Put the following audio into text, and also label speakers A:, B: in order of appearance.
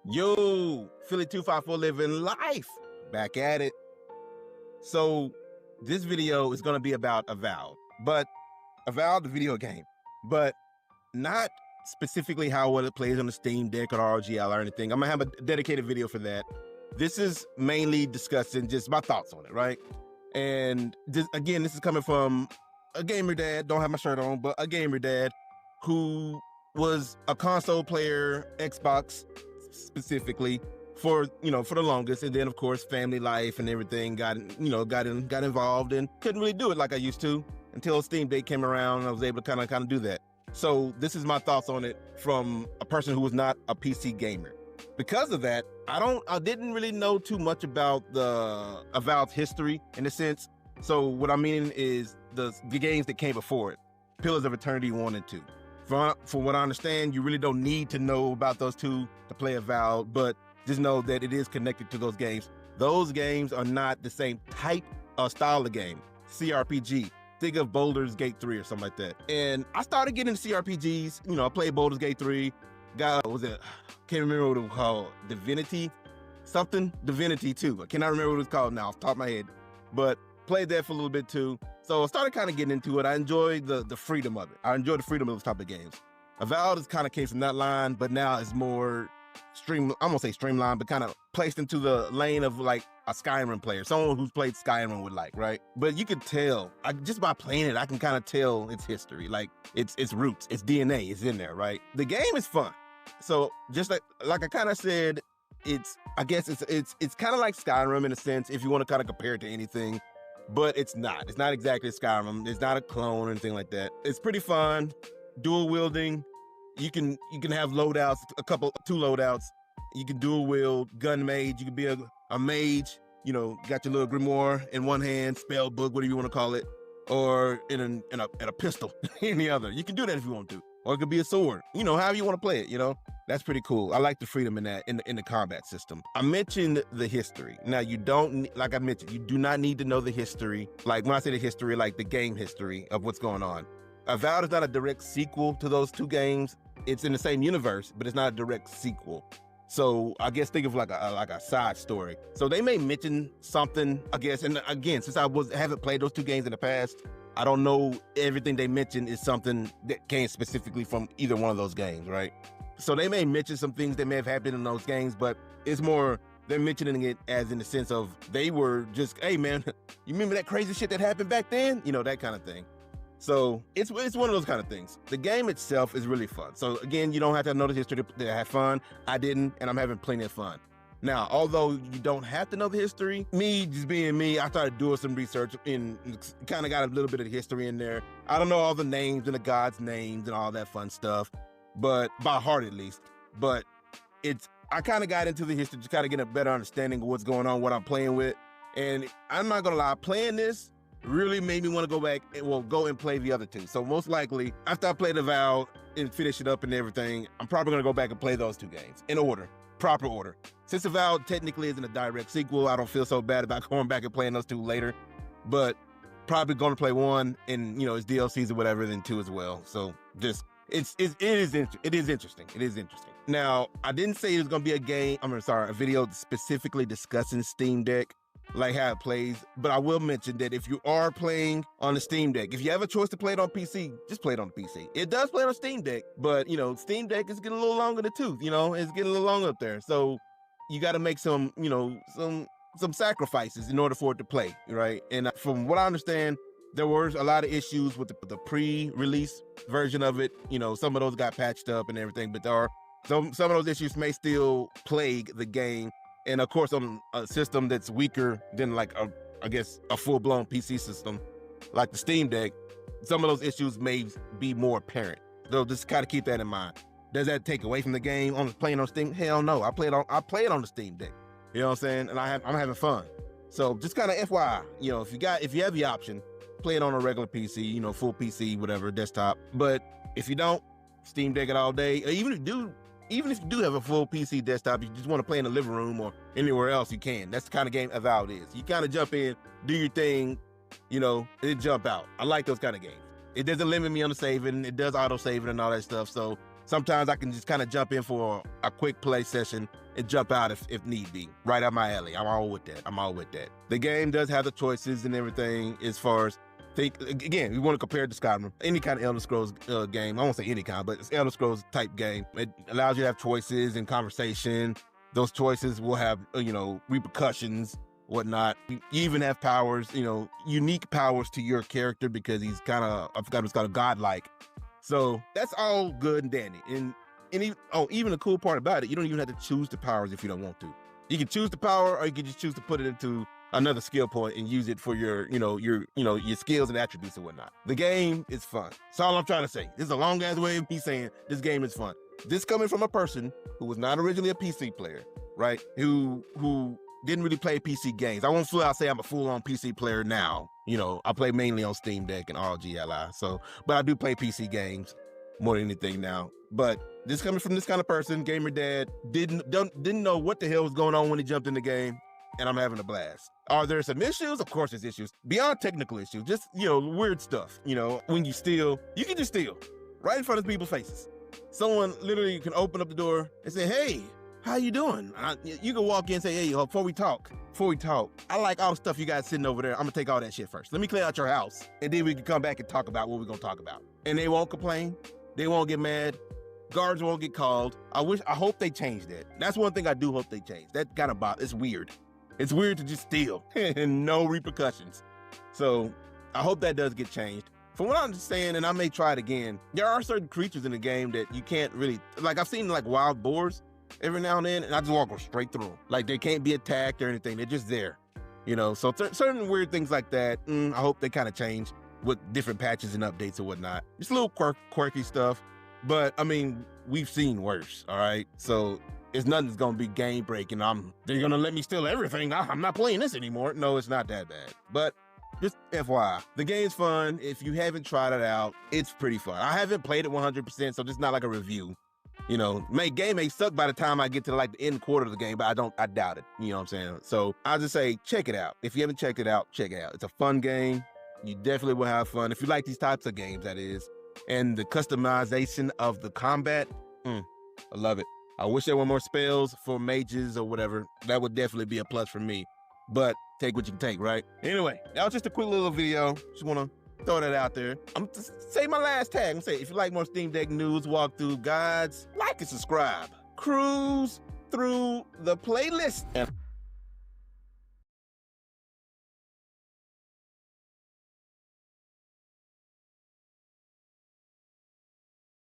A: Yo, Philly 254 living life. Back at it. So this video is going to be about Avowed, but Avowed, the video game, but not specifically how well it plays on the Steam Deck or RGL or anything. I'm going to have a dedicated video for that. This is mainly discussing just my thoughts on it, right? And this is coming from a gamer dad, don't have my shirt on, but a gamer dad who was a console player, Xbox specifically, for the longest, and then of course family life and everything got involved and couldn't really do it like I used to until Steam Deck came around and I was able to kind of do that. So this is my thoughts on it from a person who was not a PC gamer. Because of that, I didn't really know too much about the Avowed's history in a sense. So what I mean is the games that came before it, Pillars of Eternity 1 and 2. From what I understand, you really don't need to know about those two to play Avowed, but just know that it is connected to those games. Those games are not the same type of style of game. CRPG. Think of Baldur's Gate 3 or something like that. And I started getting into CRPGs. I played Baldur's Gate 3. Can't remember what it was called. Divinity 2. I cannot remember what it was called now off the top of my head. But played that for a little bit too. So I started kind of getting into it. I enjoyed the freedom of it. I enjoyed the freedom of those type of games. Avowed is kind of came from that line, but now it's more I'm gonna say streamlined, but kind of placed into the lane of like a Skyrim player, someone who's played Skyrim would like, right? But you could tell, just by playing it, I can kind of tell its history, like its roots, its DNA is in there, right? The game is fun. So just like I kind of said, it's kind of like Skyrim in a sense, if you want to kind of compare it to anything. But it's not exactly Skyrim. It's not a clone or anything like that. It's pretty fun, dual wielding. You can have loadouts, two loadouts. You can dual wield, gun mage. You can be a mage. Got your little grimoire in one hand, spell book, whatever you want to call it, or in a pistol in the other. You can do that if you want to, or it could be a sword. However you want to play it. That's pretty cool. I like the freedom in that in the combat system. I mentioned the history. Now you don't, like I mentioned, you do not need to know the history. Like when I say the history, like the game history of what's going on. Avowed is not a direct sequel to those two games. It's in the same universe, but it's not a direct sequel. So I guess think of like a side story. So they may mention something, I guess. And again, since I haven't played those two games in the past, I don't know everything they mentioned is something that came specifically from either one of those games, right? So they may mention some things that may have happened in those games, but it's more, they're mentioning it as in the sense of they were just, hey man, you remember that crazy shit that happened back then? That kind of thing. So it's one of those kind of things. The game itself is really fun. So again, you don't have to know the history to have fun. I didn't, and I'm having plenty of fun. Now, although you don't have to know the history, me just being me, I started doing some research and kind of got a little bit of the history in there. I don't know all the names and the gods' names and all that fun stuff, but by heart at least. But I kind of got into the history to kind of get a better understanding of what's going on, what I'm playing with. And I'm not gonna lie, playing this really made me want to go back and go and play the other two. So most likely, after I play Avowed and finish it up and everything, I'm probably gonna go back and play those two games in order, proper order. Since Avowed technically isn't a direct sequel, I don't feel so bad about going back and playing those two later. But probably gonna play one and its DLCs or whatever, then two as well. So just it is interesting. It is interesting. Now, I didn't say it was gonna be a video specifically discussing Steam Deck, like how it plays, but I will mention that if you are playing on the Steam Deck, if you have a choice to play it on PC, just play it on the PC. It does play on Steam Deck, but Steam Deck is getting a little long in the tooth, it's getting a little long up there. So you got to make some sacrifices in order for it to play, right? And from what I understand, there were a lot of issues with the pre-release version of it. Some of those got patched up and everything, but there are some of those issues may still plague the game. And of course, on a system that's weaker than like a full-blown PC system, like the Steam Deck, some of those issues may be more apparent. So just kind of keep that in mind. Does that take away from the game on playing on Steam? Hell no. I play it on the Steam Deck. You know what I'm saying? And I'm having fun. So just kind of FYI, if you have the option, play it on a regular PC, full PC, whatever, desktop. But if you don't, Steam Deck it all day. Even if you do have a full PC desktop, you just want to play in the living room or anywhere else, you can. That's the kind of game Avowed is. You kind of jump in, do your thing, and jump out. I like those kind of games. It doesn't limit me on the saving. It does auto saving and all that stuff. So sometimes I can just kind of jump in for a quick play session and jump out if need be. Right up my alley. I'm all with that. I'm all with that. The game does have the choices and everything as far as again, we want to compare it to Skyrim, any kind of Elder Scrolls game. I won't say any kind, but it's Elder Scrolls type game. It allows you to have choices and conversation. Those choices will have, repercussions, whatnot. You even have powers, unique powers to your character because he's kind of, I forgot, it's kind of godlike. So that's all good and dandy. And even the cool part about it, you don't even have to choose the powers if you don't want to. You can choose the power, or you can just choose to put it into another skill point and use it for your skills and attributes and whatnot. The game is fun. That's all I'm trying to say. This is a long ass way of me saying this game is fun. This coming from a person who was not originally a PC player, right? Who didn't really play PC games. I won't say I'm a full-on PC player now. I play mainly on Steam Deck and RGLI. But I do play PC games more than anything now. But this coming from this kind of person, gamer dad, didn't know what the hell was going on when he jumped in the game, and I'm having a blast. Are there some issues? Of course there's issues. Beyond technical issues, just, weird stuff. When you steal, you can just steal right in front of people's faces. Someone literally can open up the door and say, hey, how you doing? You can walk in and say, hey, before we talk, I like all the stuff you got sitting over there. I'm gonna take all that shit first. Let me clear out your house, and then we can come back and talk about what we're gonna talk about. And they won't complain. They won't get mad. Guards won't get called. I hope they change that. That's one thing I do hope they change. That kind of it's weird. It's weird to just steal and no repercussions. So I hope that does get changed. From what I understand, and I may try it again, there are certain creatures in the game that you can't really, like I've seen like wild boars every now and then, and I just walk straight through them. Like they can't be attacked or anything. They're just there, So certain weird things like that, I hope they kind of change with different patches and updates or whatnot. Just a little quirky stuff. But I mean, we've seen worse, all right? So it's nothing that's gonna be game breaking. They're gonna let me steal everything. I'm not playing this anymore. No, it's not that bad. But just FYI, the game's fun. If you haven't tried it out, it's pretty fun. I haven't played it 100%, so this is not like a review. Game may suck by the time I get to like the end quarter of the game, but I doubt it. You know what I'm saying? So I'll just say, check it out. If you haven't checked it out, check it out. It's a fun game. You definitely will have fun. If you like these types of games, that is. And the customization of the combat, I love it. I wish there were more spells for mages or whatever. That would definitely be a plus for me. But take what you can take, right? Anyway, that was just a quick little video. Just want to throw that out there. I'm just say my last tag. I'm gonna say, if you like more Steam Deck news, walkthrough guides, like and subscribe. Cruise through the playlist.